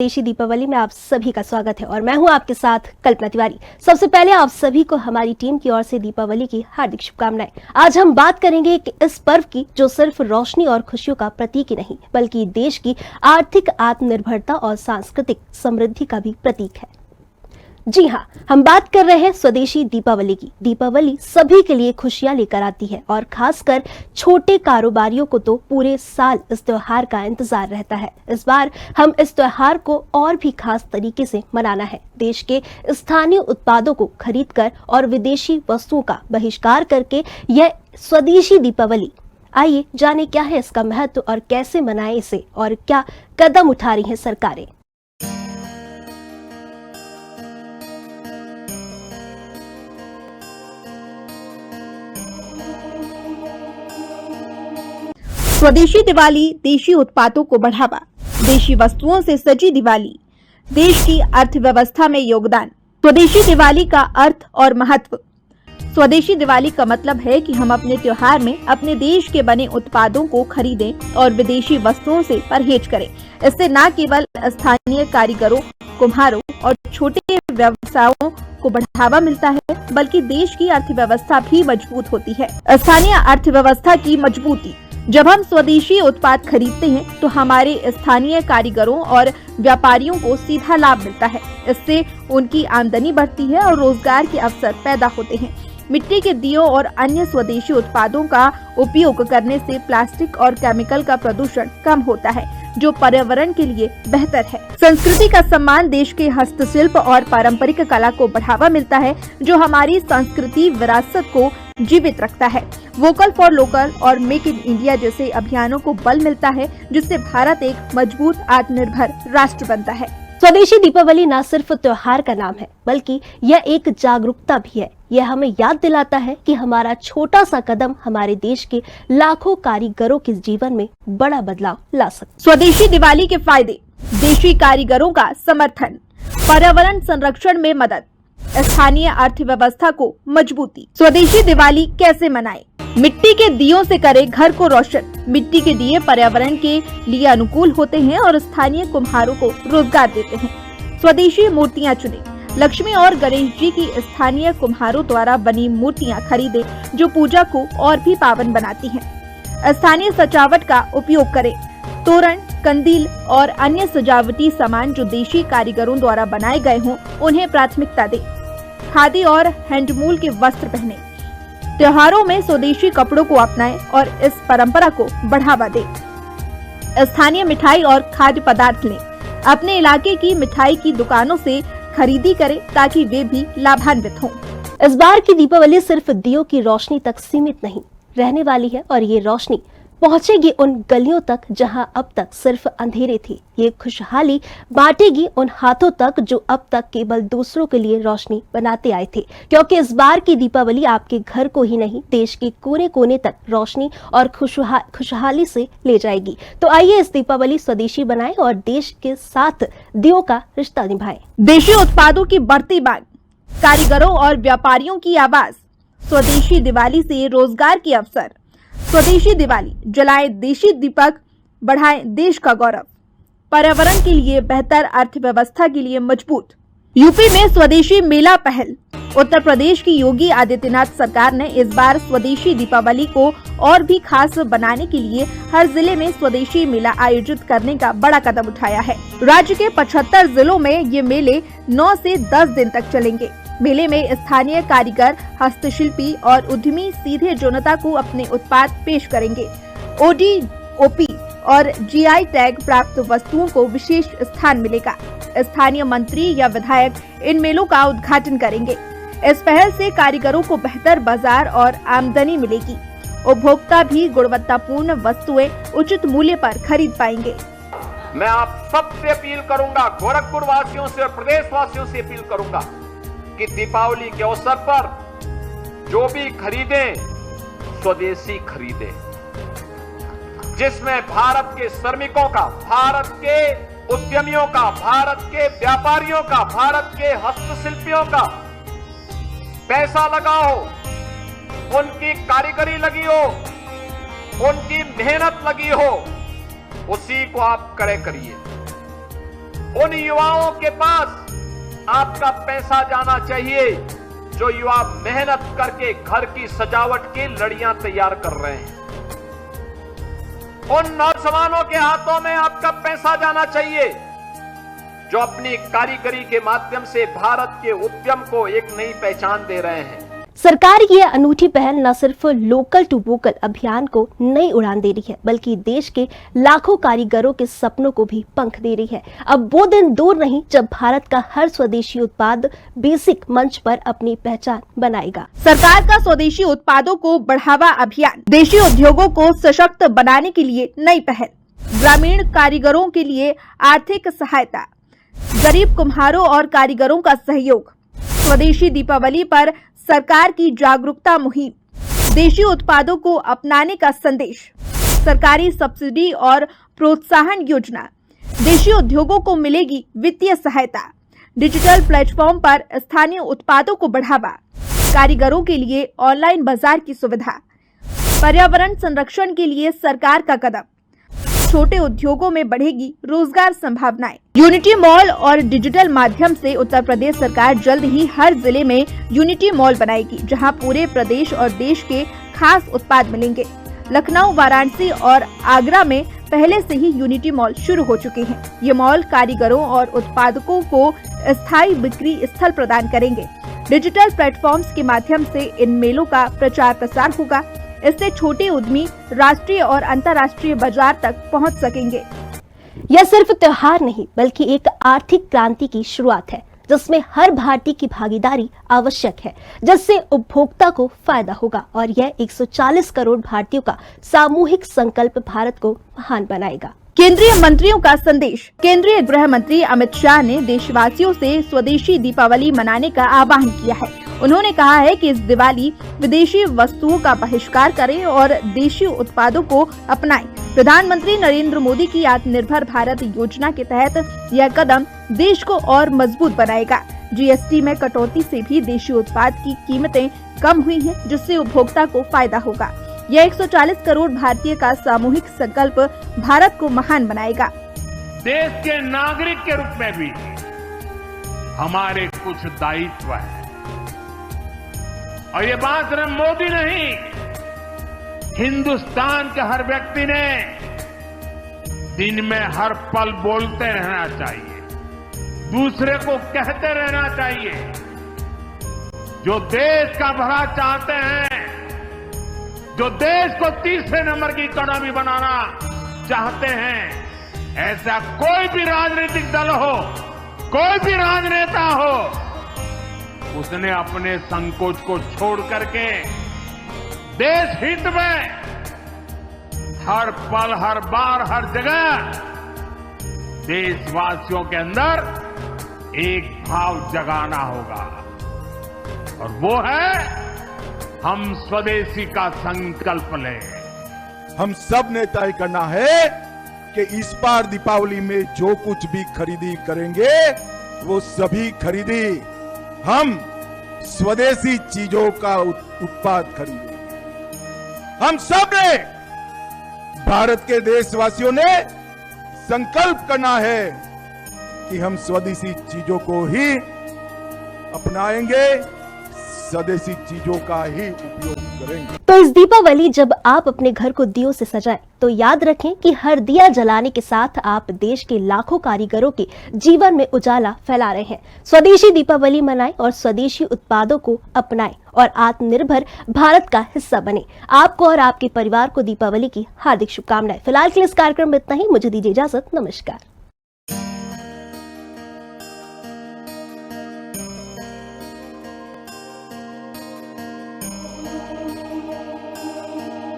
स्वदेशी दीपावली में आप सभी का स्वागत है और मैं हूं आपके साथ कल्पना तिवारी। सबसे पहले आप सभी को हमारी टीम की ओर से दीपावली की हार्दिक शुभकामनाएं। आज हम बात करेंगे कि इस पर्व की जो सिर्फ रोशनी और खुशियों का प्रतीक ही नहीं बल्कि देश की आर्थिक आत्मनिर्भरता और सांस्कृतिक समृद्धि का भी प्रतीक है। जी हाँ, हम बात कर रहे हैं स्वदेशी दीपावली की। दीपावली सभी के लिए खुशियां लेकर आती है और खासकर छोटे कारोबारियों को तो पूरे साल इस त्योहार का इंतजार रहता है। इस बार हम इस त्योहार को और भी खास तरीके से मनाना है। देश के स्थानीय उत्पादों को खरीदकर और विदेशी वस्तुओं का बहिष्कार करके यह स्वदेशी दीपावली। आइए जाने क्या है इसका महत्व और कैसे मनाएं इसे और क्या कदम उठा रही है सरकारें। स्वदेशी दिवाली, देशी उत्पादों को बढ़ावा, देशी वस्तुओं से सजी दिवाली, देश की अर्थव्यवस्था में योगदान। स्वदेशी दिवाली का अर्थ और महत्व। स्वदेशी दिवाली का मतलब है कि हम अपने त्योहार में अपने देश के बने उत्पादों को खरीदें और विदेशी वस्तुओं से परहेज करें। इससे न केवल स्थानीय कारीगरों, कुम्हारों और छोटे व्यवसायों को बढ़ावा मिलता है बल्कि देश की अर्थव्यवस्था भी मजबूत होती है। स्थानीय अर्थव्यवस्था की मजबूती। जब हम स्वदेशी उत्पाद खरीदते हैं तो हमारे स्थानीय कारीगरों और व्यापारियों को सीधा लाभ मिलता है। इससे उनकी आमदनी बढ़ती है और रोजगार के अवसर पैदा होते हैं। मिट्टी के दियों और अन्य स्वदेशी उत्पादों का उपयोग करने से प्लास्टिक और केमिकल का प्रदूषण कम होता है, जो पर्यावरण के लिए बेहतर है। संस्कृति का सम्मान। देश के हस्तशिल्प और पारंपरिक कला को बढ़ावा मिलता है, जो हमारी संस्कृति विरासत को जीवित रखता है। वोकल फॉर लोकल और मेक इन इंडिया जैसे अभियानों को बल मिलता है, जिससे भारत एक मजबूत आत्मनिर्भर राष्ट्र बनता है। स्वदेशी दीपावली न सिर्फ त्योहार का नाम है बल्कि यह एक जागरूकता भी है। यह हमें याद दिलाता है कि हमारा छोटा सा कदम हमारे देश के लाखों कारीगरों के जीवन में बड़ा बदलाव ला सकता। स्वदेशी दिवाली के फायदे। देशी कारीगरों का समर्थन, पर्यावरण संरक्षण में मदद, स्थानीय अर्थव्यवस्था को मजबूती। स्वदेशी दिवाली कैसे मनाएं? मिट्टी के दियों से करें घर को रोशन। मिट्टी के दिए पर्यावरण के लिए अनुकूल होते हैं और स्थानीय कुम्हारों को रोजगार देते हैं। स्वदेशी मूर्तियां चुनें। लक्ष्मी और गणेश जी की स्थानीय कुम्हारों द्वारा बनी मूर्तियां खरीदें, जो पूजा को और भी पावन बनाती हैं। स्थानीय सजावट का उपयोग करें। तोरण, कंदील और अन्य सजावटी सामान जो देशी कारीगरों द्वारा बनाए गए हों, उन्हें प्राथमिकता दें। खादी और हैंडलूम के वस्त्र पहने। त्योहारों में स्वदेशी कपड़ों को अपनाएं और इस परंपरा को बढ़ावा दें। स्थानीय मिठाई और खाद्य पदार्थ लें। अपने इलाके की मिठाई की दुकानों से खरीदी करें ताकि वे भी लाभान्वित हों। इस बार की दीपावली सिर्फ दियों की रोशनी तक सीमित नहीं रहने वाली है और ये रोशनी पहुंचेगी उन गलियों तक जहां अब तक सिर्फ अंधेरे थे। ये खुशहाली बांटेगी उन हाथों तक जो अब तक केवल दूसरों के लिए रोशनी बनाते आए थे, क्योंकि इस बार की दीपावली आपके घर को ही नहीं देश के कोने कोने तक रोशनी और खुशहाली से ले जाएगी। तो आइए इस दीपावली स्वदेशी बनाएं और देश के साथ दियों का रिश्ता निभाएं। देशी उत्पादों की बढ़ती मांग, कारीगरों और व्यापारियों की आवाज। स्वदेशी दिवाली से रोजगार के अवसर। स्वदेशी दिवाली, जलाएं देशी दीपक, बढ़ाएं देश का गौरव। पर्यावरण के लिए बेहतर, अर्थव्यवस्था के लिए मजबूत। यूपी में स्वदेशी मेला पहल। उत्तर प्रदेश की योगी आदित्यनाथ सरकार ने इस बार स्वदेशी दीपावली को और भी खास बनाने के लिए हर जिले में स्वदेशी मेला आयोजित करने का बड़ा कदम उठाया है। राज्य के 75 जिलों में ये मेले 9 से 10 दिन तक चलेंगे। मेले में स्थानीय कारीगर, हस्तशिल्पी और उद्यमी सीधे जनता को अपने उत्पाद पेश करेंगे। ODOP और GI टैग प्राप्त वस्तुओं को विशेष स्थान मिलेगा। स्थानीय मंत्री या विधायक इन मेलों का उद्घाटन करेंगे। इस पहल से कारीगरों को बेहतर बाजार और आमदनी मिलेगी। उपभोक्ता भी गुणवत्तापूर्ण वस्तुएं उचित मूल्य पर खरीद पाएंगे। मैं आप सबसे अपील करूंगा, गोरखपुर वासियों से और प्रदेश वासियों से अपील करूंगा कि दीपावली के अवसर पर जो भी खरीदें स्वदेशी खरीदें, जिसमें भारत के श्रमिकों का, भारत के उद्यमियों का, भारत के व्यापारियों का, भारत के हस्तशिल्पियों का पैसा लगा हो, उनकी कारीगरी लगी हो, उनकी मेहनत लगी हो, उसी को आप करिए। उन युवाओं के पास आपका पैसा जाना चाहिए जो युवा मेहनत करके घर की सजावट की लड़ियां तैयार कर रहे हैं। उन नौजवानों के हाथों में आपका पैसा जाना चाहिए जो अपनी कारीगरी के माध्यम से भारत के उद्यम को एक नई पहचान दे रहे हैं। सरकार की यह अनूठी पहल न सिर्फ लोकल टू वोकल अभियान को नई उड़ान दे रही है, बल्कि देश के लाखों कारीगरों के सपनों को भी पंख दे रही है। अब वो दिन दूर नहीं जब भारत का हर स्वदेशी उत्पाद बेसिक मंच पर अपनी पहचान बनाएगा। सरकार का स्वदेशी उत्पादों को बढ़ावा अभियान, देशी उद्योगों को सशक्त बनाने के लिए नई पहल, ग्रामीण कारीगरों के लिए आर्थिक सहायता, गरीब कुम्हारों और कारीगरों का सहयोग, स्वदेशी दीपावली पर सरकार की जागरूकता मुहिम, देशी उत्पादों को अपनाने का संदेश, सरकारी सब्सिडी और प्रोत्साहन योजना, देशी उद्योगों को मिलेगी वित्तीय सहायता, डिजिटल प्लेटफॉर्म पर स्थानीय उत्पादों को बढ़ावा, कारीगरों के लिए ऑनलाइन बाजार की सुविधा, पर्यावरण संरक्षण के लिए सरकार का कदम, छोटे उद्योगों में बढ़ेगी रोजगार संभावनाएं। यूनिटी मॉल और डिजिटल माध्यम से उत्तर प्रदेश सरकार जल्द ही हर जिले में यूनिटी मॉल बनाएगी, जहां पूरे प्रदेश और देश के खास उत्पाद मिलेंगे। लखनऊ, वाराणसी और आगरा में पहले से ही यूनिटी मॉल शुरू हो चुके हैं। ये मॉल कारीगरों और उत्पादकों को स्थायी बिक्री स्थल प्रदान करेंगे। डिजिटल प्लेटफॉर्म्स के माध्यम से इन मेलों का प्रचार प्रसार होगा। इससे छोटे उद्यमी राष्ट्रीय और अंतर्राष्ट्रीय बाजार तक पहुंच सकेंगे। यह सिर्फ त्योहार नहीं, बल्कि एक आर्थिक क्रांति की शुरुआत है, जिसमें हर भारतीय की भागीदारी आवश्यक है, जिससे उपभोक्ता को फायदा होगा और यह 140 करोड़ भारतीयों का सामूहिक संकल्प भारत को महान बनाएगा। केंद्रीय मंत्रियों का संदेश। केंद्रीय गृह मंत्री अमित शाह ने देशवासियों से स्वदेशी दीपावली मनाने का आह्वान किया है। उन्होंने कहा है कि इस दिवाली विदेशी वस्तुओं का बहिष्कार करें और देशी उत्पादों को अपनाएं। प्रधानमंत्री नरेंद्र मोदी की आत्मनिर्भर भारत योजना के तहत यह कदम देश को और मजबूत बनाएगा। जीएसटी में कटौती से भी देशी उत्पाद की कीमतें कम हुई हैं, जिससे उपभोक्ता को फायदा होगा। यह 140 करोड़ भारतीय का सामूहिक संकल्प भारत को महान बनाएगा। देश के नागरिक के रूप में भी हमारे कुछ दायित्व है और ये बात सिर्फ मोदी नहीं, हिंदुस्तान के हर व्यक्ति ने दिन में हर पल बोलते रहना चाहिए, दूसरे को कहते रहना चाहिए। जो देश का भला चाहते हैं, जो देश को तीसरे नंबर की इकोनॉमी बनाना चाहते हैं, ऐसा कोई भी राजनीतिक दल हो, कोई भी राजनेता हो, उसने अपने संकोच को छोड़ करके देश हित में हर पल, हर बार, हर जगह देशवासियों के अंदर एक भाव जगाना होगा और वो है हम स्वदेशी का संकल्प लें। हम सब ने तय करना है कि इस बार दीपावली में जो कुछ भी खरीदी करेंगे वो सभी खरीदी हम स्वदेशी चीजों का उत्पाद खरीदेंगे। हम सब ने, भारत के देशवासियों ने संकल्प करना है कि हम स्वदेशी चीजों को ही अपनाएंगे, स्वदेशी चीजों का ही उपयोग करेंगे। तो इस दीपावली जब आप अपने घर को दियों से सजाएं, तो याद रखें कि हर दिया जलाने के साथ आप देश के लाखों कारीगरों के जीवन में उजाला फैला रहे हैं। स्वदेशी दीपावली मनाएं और स्वदेशी उत्पादों को अपनाएं और आत्मनिर्भर भारत का हिस्सा बने। आपको और आपके परिवार को दीपावली की हार्दिक शुभकामनाएं। फिलहाल के लिए इस कार्यक्रम में इतना ही। मुझे दीजिए इजाजत। नमस्कार।